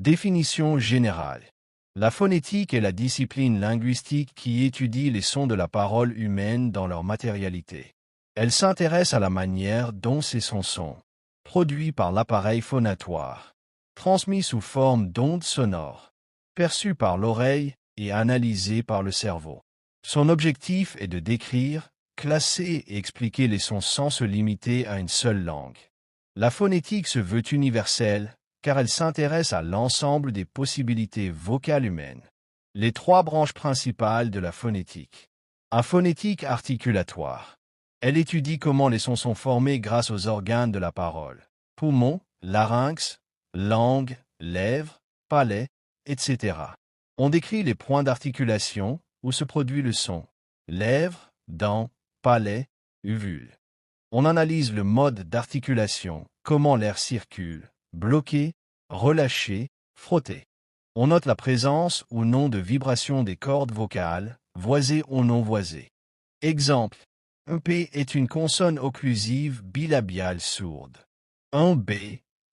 Définition générale. La phonétique est la discipline linguistique qui étudie les sons de la parole humaine dans leur matérialité. Elle s'intéresse à la manière dont ces sons sont produits par l'appareil phonatoire, transmis sous forme d'ondes sonores, perçus par l'oreille et analysés par le cerveau. Son objectif est de décrire, classer et expliquer les sons sans se limiter à une seule langue. La phonétique se veut universelle, car elle s'intéresse à l'ensemble des possibilités vocales humaines. Les trois branches principales de la phonétique. La phonétique articulatoire. Elle étudie comment les sons sont formés grâce aux organes de la parole. Poumons, larynx, langue, lèvres, palais, etc. On décrit les points d'articulation où se produit le son. Lèvres, dents, palais, uvule. On analyse le mode d'articulation, comment l'air circule, bloqué, relâché, frotté. On note la présence ou non de vibration des cordes vocales, voisées ou non voisées. Exemple. Un P est une consonne occlusive bilabiale sourde. Un B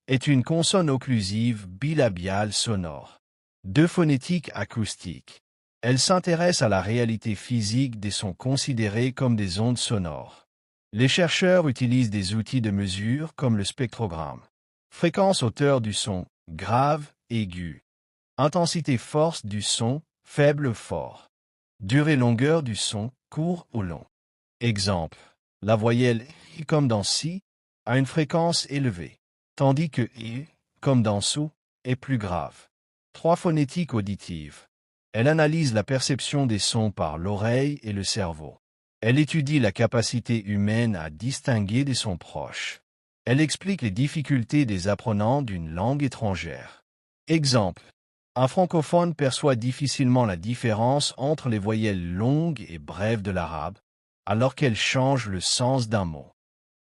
est une consonne occlusive bilabiale sonore. Deux phonétiques acoustiques. Elle s'intéresse à la réalité physique des sons considérés comme des ondes sonores. Les chercheurs utilisent des outils de mesure comme le spectrogramme. Fréquence hauteur du son, grave, aigu. Intensité force du son, faible, fort. Durée longueur du son, court ou long. Exemple. La voyelle I comme dans si a une fréquence élevée, tandis que I, comme dans sou, est plus grave. Trois phonétiques auditives. Elle analyse la perception des sons par l'oreille et le cerveau. Elle étudie la capacité humaine à distinguer des sons proches. Elle explique les difficultés des apprenants d'une langue étrangère. Exemple. Un francophone perçoit difficilement la différence entre les voyelles longues et brèves de l'arabe, alors qu'elles changent le sens d'un mot.